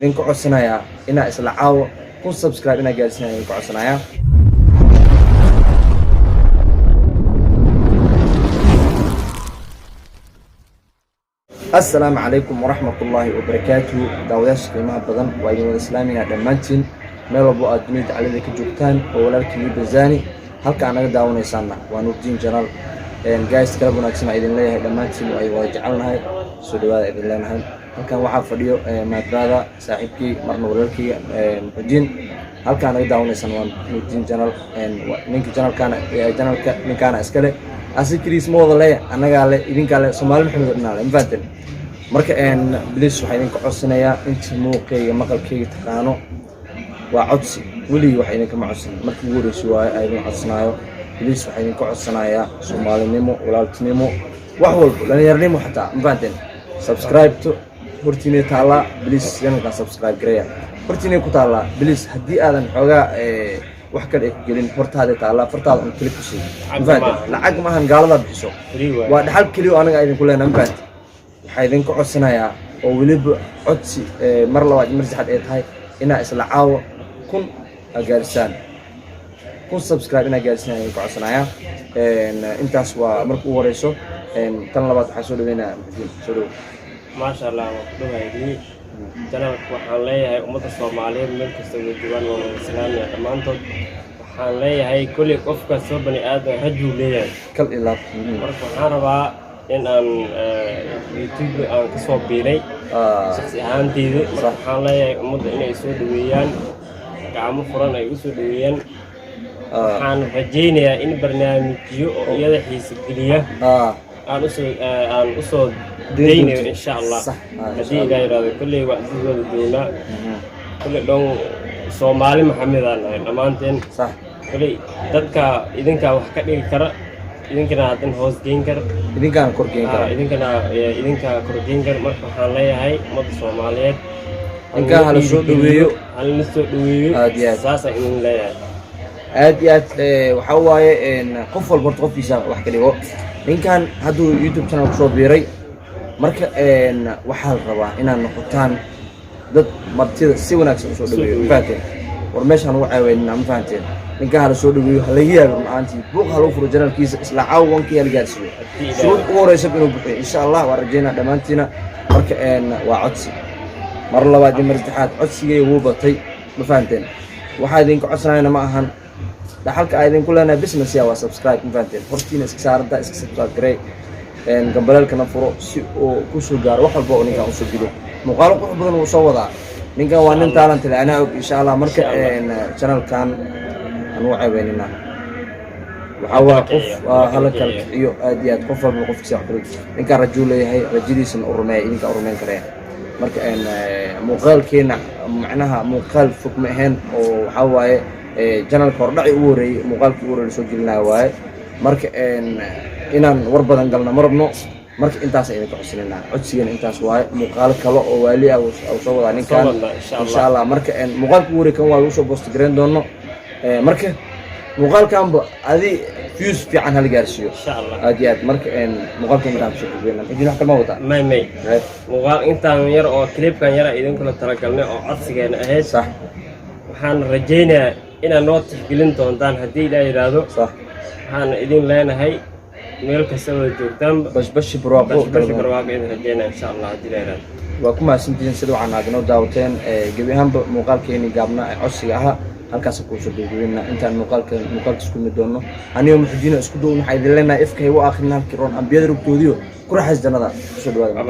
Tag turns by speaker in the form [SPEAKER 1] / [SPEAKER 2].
[SPEAKER 1] idinku codsanayaa inaa isla caawo ku subscribe inaa gaarsiinaya idinku codsanayaa. السلام عليكم ورحمة الله وبركاته. داوداش قيمة بدن وأيضا الإسلامي دمانتين ميلو بو أدميد على ذيك جوكتان وولالك بزاني هل كان داون يسانا ونوردين جنرال جايز كلابنا كسمع إذن ليه دمانتين وأيضا جعلنا هاي سودوا إذن لنا هاي هل كان واحد فيديو ما ترادا صاحبكي مرنا ولالكي مجين هل كان داون يسانا ونوردين جنرال نينك جنرال كان أسكالي أصل كريس موضة ليه أنا قال إذن قال سومالي محمد بن مفاتن marka بليس waxay idin ka codsanayaa inta muuqeeyga maqalkeyga taqaano waa codsi wali waxay idin kama codsan markii ugu horeysay waa ay idin codsanayo بليس waxay idin ka codsanayaa Soomaalinimo walaaltinimo wax walba dhalinyarnimo xataa mafaaten subscribe to hortiina taala بليس channelka subscribe gareeya hortiina ku taala بليس hadii aadan xogaa wax ka gelin hortaada taala fartaada aan kaliya ku sii mafaaten lacag ma ahan gaalada bixiso waa dhaxal kaliya anaga idin ku leenahay mafaaten waxay idinku codsanayaa oo waliba codsi mar labaad mar saddexaad ay tahay inaa isla caawo kun gaarsiin kun subscribe inaa gaarsiin idinku codsanayaa intaas waa markuu horeyso tan labaad waxa soo dhaweynaa soo dhaw
[SPEAKER 2] ما شاء الله وحدوهاydii janalka waxaan leeyahay ummadda Soomaaliyeed meel kasta oo joogan waa islaamiga dhamaantood waxaan leeyahay kulli qofka soo bani aadam rajul leeyahay
[SPEAKER 1] kal ilaa
[SPEAKER 2] marka waxaan rabaa in aan YouTube aan ka soo biiray shakhsi ahaantayda waxaan leeyahay ummadda inay soo dhaweeyaan gacmo furan ay u soo dhaweeyaan waxaan rajaynayaa in barnaamijyo oo iyada xiiso geliya aan u soo daynayo insha Allah hadii ilaahay raado kulli waa sidooda doona kulli dhow Soomaali Maxamed aan dhamaanteen
[SPEAKER 1] صح
[SPEAKER 2] kulli dadka idinka wax ka dhigi kara idinkana hadan hoos geyn kar
[SPEAKER 1] idinkaan kor geyn kara
[SPEAKER 2] idinka kor geyn kar marka waxaan leeyahay ummadda Soomaaliyeed
[SPEAKER 1] inka hal soo dhaweeyo
[SPEAKER 2] saasa in leeyahay
[SPEAKER 1] aad iyo aad waxa waaye qof walba qofkiisa wax ka dhigo ninkan haduu YouTube channel soo biiray marka waxa la rabaa inaan noqotaan dad martida si wanaagsan soo dhaweeyo mafaateen war meeshan ugu caaweynaa mafaateen ninka hal soo dhaweeyo hal yaab maantii buuq hal u furo channelkiisa isla caawankii hal gaarsiyo soo ugu horeysa inuu buuxiyo insha Allah waa rajeynaa dhamaantiina marka waa codsi mar labaad iyo mar saddexaad codsigay wuu batay mafaateen waxa idin ka codsanaynaa ma ahan dhaxalka ay idin ku leenahay business yaa waa subscribe mafaateen hortiina iska saarada iska subscribe garee gambalelkana furo si uu ku soo gaaro wax walba oo ninka uu soo geliyo muuqaal qurux badan uu soo wadaa ninkan waa nin talent leh ana og insha Allah marka channelkan anu caaweynina waxa waa qof halkan iyo aad iyo aad qof walba qofkiisa xiriir ninka rajul leeyahay rajadiisana u rumeeyay idinka u rumeyn kareen marka muuqaalkeena macnaha muuqaal fog ma ahayn oo waxa waaye channelka hordhaci u horeeyay muuqaalkii u horeeyay soo gelinayo waaye marka inaan war badan galna marabno marka intaas ay ka codsanayna codsigan intaas waaye muuqaal kale oo waali ah oo soo wada ninkan insha Allah marka muuqaalkii u horeeyay kan waa lagu soo post gareyn doono marka muuqaalkanba adi views fiican hal gaarsiyo
[SPEAKER 2] insha Allah
[SPEAKER 1] aad iyo aad marka muuqaalkan intaan soo gudbina idin wax kama wada
[SPEAKER 2] may muuqaal intaan yar oo clipkan yar idin kula talagalnay oo codsigeena ahayd
[SPEAKER 1] صح
[SPEAKER 2] waxaan rajaynayaa inaan noo tixgelin doontaan hadii ilaahay yiraahdo
[SPEAKER 1] صح
[SPEAKER 2] waxaan idin leenahay meel kasta oo joogtaan
[SPEAKER 1] bash barwaaqo
[SPEAKER 2] idin rajaynaa insha Allah hadii ilaahay yiraahdo
[SPEAKER 1] waa ku mahadsantihiin sida waxaan aadnoo daawateen gabi ahaanba muuqaalkeeni gaabna codsiga ahaa halkaas ku soo dhaweeyna intaan muuqaalka isku mid doono aniyo muxudiina isku dhow waxay idin leenahay ifkay u aakhirnaa kiroon ambiyada rugtoodiyo ku raaxaysan jannada soo dhawaada
[SPEAKER 2] ma